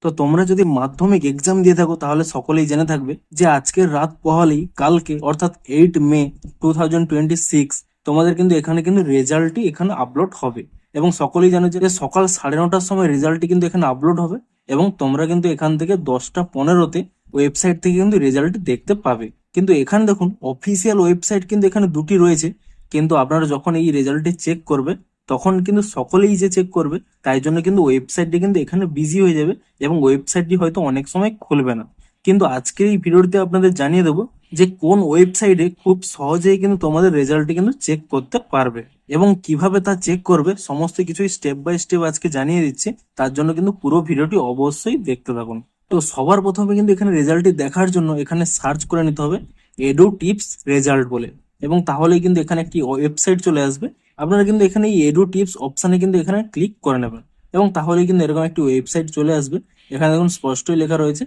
তো তোমরা যদি মাধ্যমিক এক্সাম দিয়ে থাকো তাহলে সকলেই জেনে থাকবে যে আজকের রাত পোহালেই কালকে অর্থাৎ 8 মে 2026 তোমাদের কিন্তু এখানে কিন্তু রেজাল্টটি এখানে আপলোড হবে। এবং সকলেই জানো যে সকাল 9:30টার সময় রেজাল্টটি কিন্তু এখানে আপলোড হবে এবং তোমরা কিন্তু এখান থেকে 10টা 15-তে ওয়েবসাইট থেকে কিন্তু রেজাল্টটি দেখতে পাবে। কিন্তু এখানে দেখুন অফিসিয়াল ওয়েবসাইট কিন্তু এখানে দুটি রয়েছে, কিন্তু আপনারা যখন এই রেজাল্টটি চেক করবে তখন কিন্তু সকলেই যে চেক করবে তাই জন্য কিন্তু ওয়েবসাইটটি কিন্তু এখানে বিজি হয়ে যাবে এবং ওয়েবসাইটটি হয়তো অনেক সময় খুলবে না। কিন্তু আজকের এই ভিডিওতে আপনাদের জানিয়ে দেবো যে কোন ওয়েবসাইটে খুব সহজেই কিন্তু তোমাদের রেজাল্টটি কিন্তু চেক করতে পারবে এবং কিভাবে তা চেক করবে সমস্ত কিছুই স্টেপ বাই স্টেপ আজকে জানিয়ে দিচ্ছি। তার জন্য কিন্তু পুরো ভিডিওটি অবশ্যই দেখতে থাকুন। তো সবার প্রথমে কিন্তু এখানে রেজাল্টটি দেখার জন্য এখানে সার্চ করে নিতে হবে এডু টিপস রেজাল্ট বলে, এবং তাহলেই কিন্তু এখানে একটি ওয়েবসাইট চলে আসবে। আপনারা কিন্তু এখানে এই এডু টিপস অপশানে কিন্তু এখানে ক্লিক করে নেবেন এবং তাহলেই কিন্তু এরকম একটি ওয়েবসাইট চলে আসবে। এখানে দেখুন স্পষ্টই লেখা রয়েছে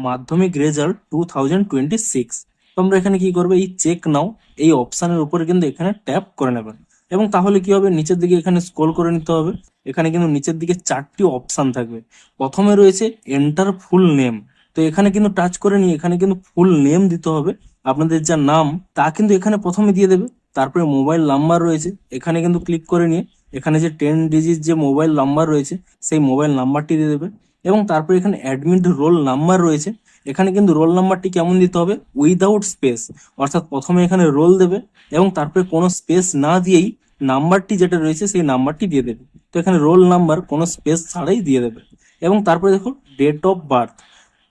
মাধ্যমিক রেজাল্ট 2026। তোমরা এখানে কি করবে, এই চেক নাও এই অপশানের উপরে কিন্তু এখানে ট্যাপ করে নেবেন এবং তাহলে কি হবে, নিচের দিকে এখানে স্ক্রল করে নিতে হবে। এখানে কিন্তু নিচের দিকে 4টি অপশান থাকবে। প্রথমে রয়েছে এন্টার ফুল নেম। তো এখানে কিন্তু টাচ করে নিয়ে এখানে কিন্তু ফুল নেম দিতে হবে। আপনাদের যা নাম তা কিন্তু এখানে প্রথমে দিয়ে দেবে। তারপরে মোবাইল নাম্বার রয়েছে, এখানে কিন্তু ক্লিক করে নিয়ে এখানে যে 10 ডিজিট যে মোবাইল নাম্বার রয়েছে সেই মোবাইল নাম্বারটি দিয়ে দেবে। এবং তারপরে এখানে অ্যাডমিট রোল নাম্বার রয়েছে, এখানে কিন্তু রোল নাম্বারটি কেমন দিতে হবে, উইদাউট স্পেস, অর্থাৎ প্রথমে এখানে রোল দেবে এবং তারপরে কোনো স্পেস না দিয়েই নাম্বারটি যেটা রয়েছে সেই নাম্বারটি দিয়ে দেবে। তো এখানে রোল নাম্বার কোনো স্পেস ছাড়াই দিয়ে দেবে। এবং তারপরে দেখুন ডেট অফ বার্থ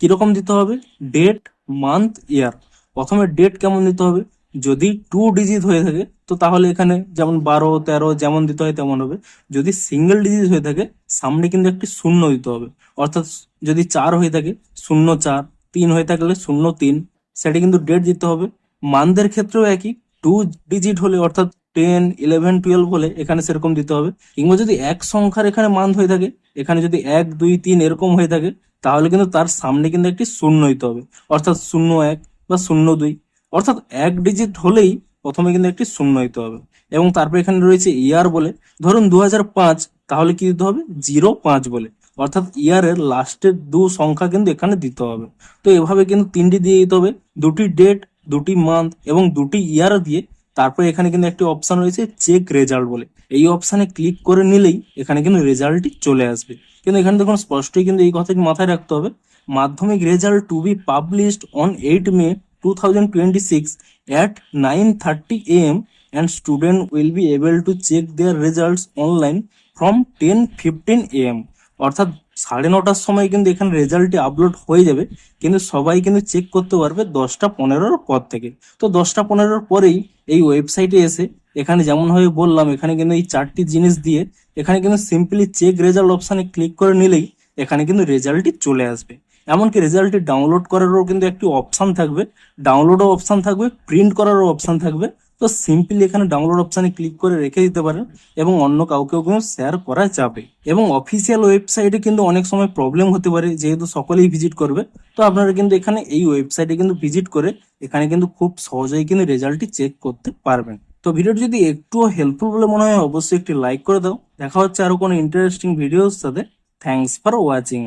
কিরকম দিতে হবে, ডেট, মান্থ, ইয়ার। প্রথমে ডেট কেমন দিতে হবে, যদি 2 ডিজিট হয়ে থাকে তো তাহলে এখানে যেমন 12, 13 যেমন দিতে হয় তেমন হবে। যদি সিঙ্গেল ডিজিট হয়ে থাকে সামনে কিন্তু একটি শূন্য দিতে হবে, অর্থাৎ যদি 4 হয়ে থাকে 0 4, 3 হয়ে থাকলে 0 3, সেটা কিন্তু ডেট দিতে হবে। মান্থের ক্ষেত্রেও একই, 2 ডিজিট হলে অর্থাৎ 10, 11, 12 হলে এখানে সেরকম দিতে হবে। কিংবা যদি এক সংখ্যার এখানে মান্থ হয়ে থাকে, এখানে যদি 1 2 3 এরকম হয়ে থাকে তাহলে কিন্তু তার সামনে কিন্তু একটি শূন্য দিতে হবে, অর্থাৎ 0 1 বা 0 2, অর্থাৎ 1 ডিজিট হলেই প্রথমে কিন্তু একটি শূন্য দিতে হবে। এবং তারপর এখানে রয়েছে ইয়ার বলে, ধরুন 2005, তাহলে কি দিতে হবে 05 বলে, অর্থাৎ ইয়ারের লাস্টের 2 সংখ্যা কিন্তু এখানে দিতে হবে। তো এভাবে কিন্তু 3টি দিয়ে দিতে হবে, 2টি ডেট, 2টি মান্থ এবং 2টি ইয়ার দিয়ে তারপরে এখানে কিন্তু একটি অপশন রয়েছে চেক রেজাল্ট বলে, এই অপশানে ক্লিক করে নিলেই এখানে কিন্তু রেজাল্টটি চলে আসবে। কিন্তু এখানে দেখুন স্পষ্টই কিন্তু এই কথাটি মাথায় রাখতে হবে, Madhyamik result to be published on 8 May 2026 at 9:30 AM and student will be able to check their results online from 10:15 AM। অর্থাৎ 9:30টার সময় কিন্তু এখানে রেজাল্টটি আপলোড হয়ে যাবে, কিন্তু সবাই কিন্তু চেক করতে পারবে 10টা 15-র পর থেকে। তো 10টা 15-র পরেই এই ওয়েবসাইটে এসে এখানে যেমন ভাবে বললাম এখানে কিন্তু এই 4টি জিনিস দিয়ে এখানে কিন্তু সিম্পলি চেক রেজাল্ট অপশানে ক্লিক করে নিলেই এখানে কিন্তু রেজাল্টটি চলে আসবে। এমনকি রেজাল্টটি ডাউনলোড করারও কিন্তু একটি অপশান থাকবে, ডাউনলোডও অপশান থাকবে, প্রিন্ট করারও অপশান থাকবে। তো সিম্পলি এখানে ডাউনলোড অপশানে ক্লিক করে রেখে দিতে পারেন এবং অন্য কাউকেও কিন্তু শেয়ার করা যাবে। এবং অফিসিয়াল ওয়েবসাইটে কিন্তু অনেক সময় প্রবলেম হতে পারে যেহেতু সকলেই ভিজিট করবে। তো আপনারা কিন্তু এখানে এই ওয়েবসাইটে কিন্তু ভিজিট করে এখানে কিন্তু খুব সহজেই কিন্তু রেজাল্টটি চেক করতে পারবেন। তো ভিডিওটি যদি একটুও হেল্পফুল বলে মনে হয় অবশ্যই একটি লাইক করে দাও। দেখা হচ্ছে আরো কোনো ইন্টারেস্টিং ভিডিওর সাথে। Thanks for watching.